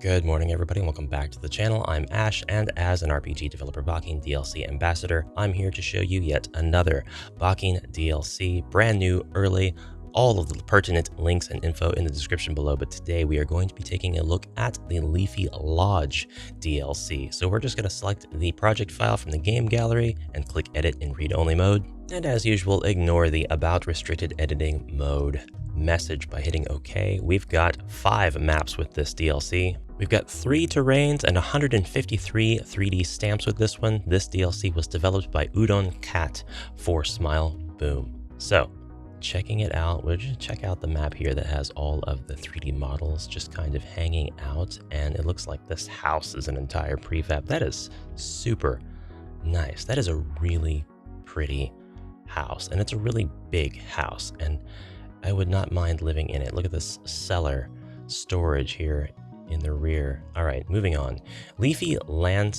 Good morning, everybody, and welcome back to the channel. I'm Ash, and as an RPG developer Bakin DLC Ambassador, I'm here to show you yet another Bakin DLC, brand new, early. All of the pertinent links and info in the description below, but today we are going to be taking a look at the Leafy Lodge DLC. So we're just going to select the project file from the game gallery and click edit in read-only mode. And as usual, ignore the about restricted editing mode message by hitting OK. We've got 5 maps with this DLC. We've got 3 terrains and 153 3D stamps with this one. This DLC was developed by Udon-cat for Smile Boom. So, checking it out, we'll just check out the map here that has all of the 3D models just kind of hanging out, and it looks like this house is an entire prefab. That is super nice. That is a really pretty house, and it's a really big house, and I would not mind living in it. Look at this cellar storage here in the rear. All right, moving on. Leafy Lodge,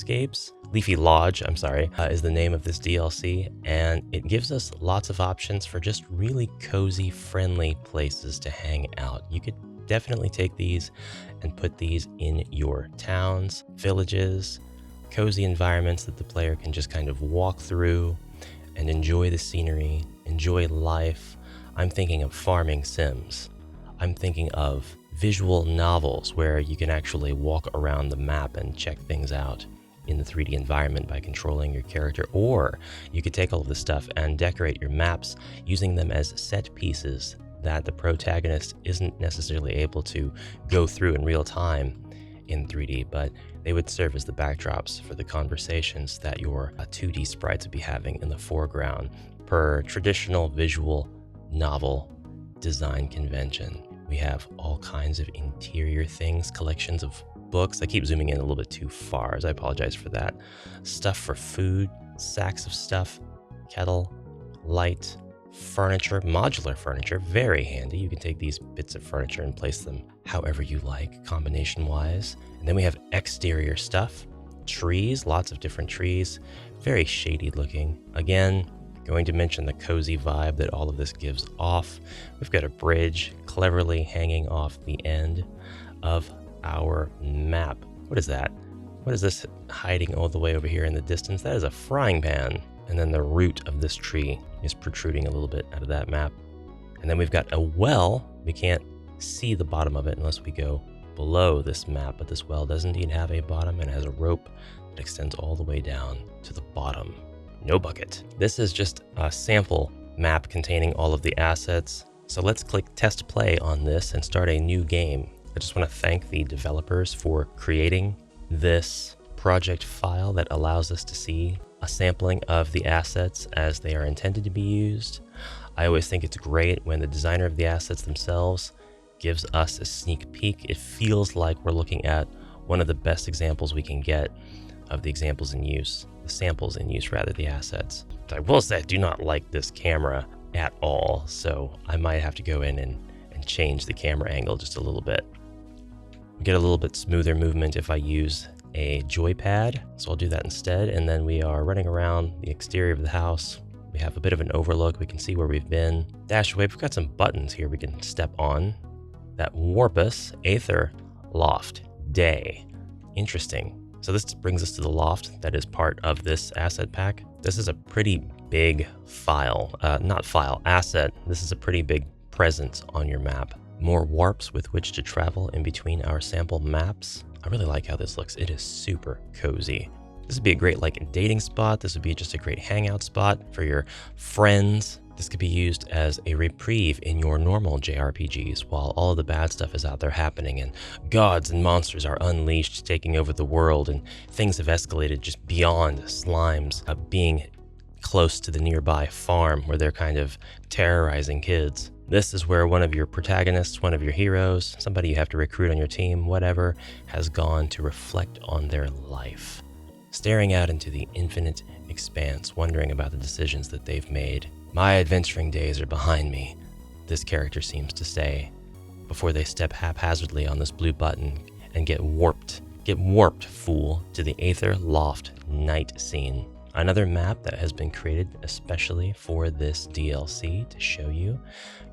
is the name of this DLC, and it gives us lots of options for just really cozy, friendly places to hang out. You could definitely take these and put these in your towns, villages, cozy environments that the player can just kind of walk through and enjoy the scenery, enjoy life. I'm thinking of farming sims. I'm thinking of visual novels where you can actually walk around the map and check things out in the 3D environment by controlling your character. Or you could take all of this stuff and decorate your maps using them as set pieces that the protagonist isn't necessarily able to go through in real time in 3D, but they would serve as the backdrops for the conversations that your 2D sprites would be having in the foreground per traditional visual novel design convention. We have all kinds of interior things, collections of books. I keep zooming in a little bit too far, so I apologize for that. Stuff for food, sacks of stuff, kettle, light, furniture, modular furniture, very handy. You can take these bits of furniture and place them however you like, combination-wise. And then we have exterior stuff, trees, lots of different trees, very shady looking. Again, going to mention the cozy vibe that all of this gives off. We've got a bridge cleverly hanging off the end of our map. What is that? What is this hiding all the way over here in the distance? That is a frying pan. And then the root of this tree is protruding a little bit out of that map. And then we've got a well. We can't see the bottom of it unless we go below this map, but this well does indeed have a bottom and has a rope that extends all the way down to the bottom. No bucket. This is just a sample map containing all of the assets. So let's click test play on this and start a new game. I just want to thank the developers for creating this project file that allows us to see a sampling of the assets as they are intended to be used. I always think it's great when the designer of the assets themselves gives us a sneak peek. It feels like we're looking at one of the best examples we can get of the examples in use. The samples in use, rather, the assets. I will say I do not like this camera at all, so I might have to go in and change the camera angle just a little bit. We get a little bit smoother movement if I use a joypad, so I'll do that instead. And then we are running around the exterior of the house. We have a bit of an overlook. We can see where we've been. Dash away. We've got some buttons here we can step on that warp us. Aether, loft, day. Interesting. So this brings us to the loft that is part of this asset pack. This is a pretty big asset. This is a pretty big presence on your map. More warps with which to travel in between our sample maps. I really like how this looks. It is super cozy. This would be a great dating spot. This would be just a great hangout spot for your friends. This could be used as a reprieve in your normal JRPGs while all of the bad stuff is out there happening and gods and monsters are unleashed, taking over the world, and things have escalated just beyond slimes being close to the nearby farm where they're kind of terrorizing kids. This is where one of your protagonists, one of your heroes, somebody you have to recruit on your team, whatever, has gone to reflect on their life, staring out into the infinite expanse, wondering about the decisions that they've made. My adventuring days are behind me, this character seems to say, before they step haphazardly on this blue button and get warped. Get warped, fool, to the Aether Loft night scene. Another map that has been created especially for this DLC to show you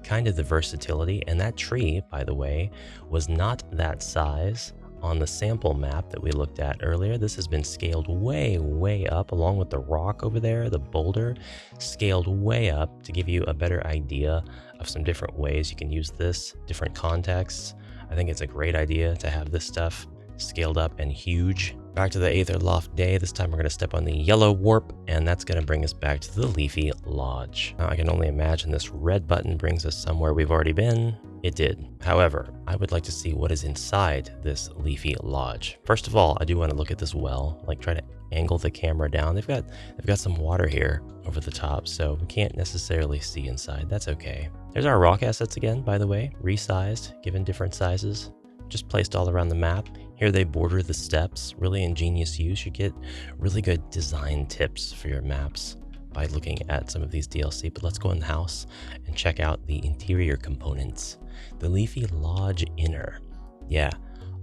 kind of the versatility. And that tree, by the way, was not that size on the sample map that we looked at earlier. This has been scaled way up, along with the rock over there, the boulder, scaled way up to give you a better idea of some different ways you can use this, different contexts. I think it's a great idea to have this stuff scaled up and huge. Back to the Aether Loft day. This time we're going to step on the yellow warp, and that's going to bring us back to the Leafy Lodge. Now, I can only imagine this red button brings us somewhere we've already been. It did. However, I would like to see what is inside this Leafy Lodge. First of all, I do want to look at this well, like try to angle the camera down. They've got some water here over the top, so we can't necessarily see inside. That's okay. There's our rock assets again, by the way, resized, given different sizes, just placed all around the map. Here they border the steps. Really ingenious use. You get really good design tips for your maps by looking at some of these DLC, but let's go in the house and check out the interior components. The Leafy Lodge Inner. Yeah,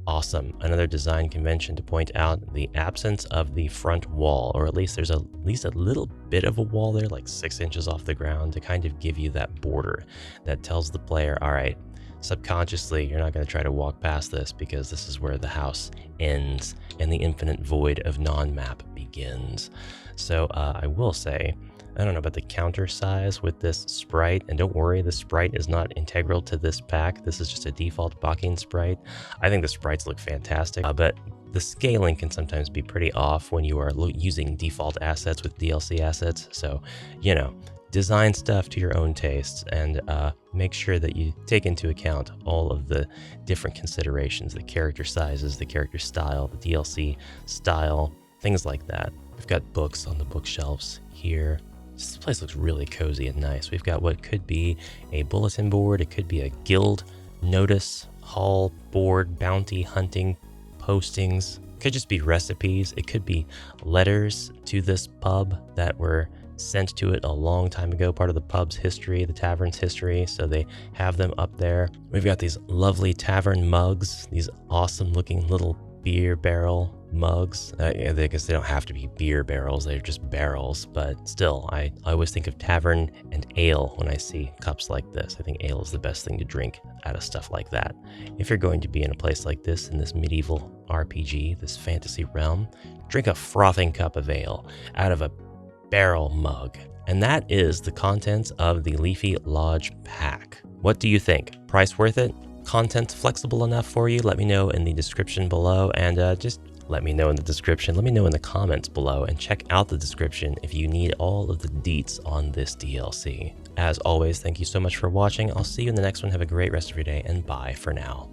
awesome. Another design convention to point out the absence of the front wall, or at least there's at least a little bit of a wall there, like 6 inches off the ground, to kind of give you that border that tells the player, all right, subconsciously, you're not going to try to walk past this because this is where the house ends and the infinite void of non-map begins. So I will say, I don't know about the counter size with this sprite, and don't worry, the sprite is not integral to this pack. This is just a default Bakin sprite. I think the sprites look fantastic, but the scaling can sometimes be pretty off when you are using default assets with DLC assets. So, you know, design stuff to your own tastes, and make sure that you take into account all of the different considerations, the character sizes, the character style, the DLC style, things like that. We've got books on the bookshelves here. This place looks really cozy and nice. We've got what could be a bulletin board. It could be a guild notice, hall board, bounty hunting postings. It could just be recipes. It could be letters to this pub that were sent to it a long time ago, part of the pub's history, the tavern's history, so they have them up there. We've got these lovely tavern mugs, these awesome looking little beer barrel mugs. I guess they don't have to be beer barrels, they're just barrels, but still, I always think of tavern and ale when I see cups like this. I think ale is the best thing to drink out of stuff like that. If you're going to be in a place like this, in this medieval RPG, this fantasy realm, drink a frothing cup of ale out of a barrel mug. And that is the contents of the Leafy Lodge pack. What do you think? Price worth it? Content flexible enough for you? Let me know in the description below, and just let me know in the description. Let me know in the comments below, and check out the description if you need all of the deets on this DLC. As always, thank you so much for watching. I'll see you in the next one. Have a great rest of your day, and bye for now.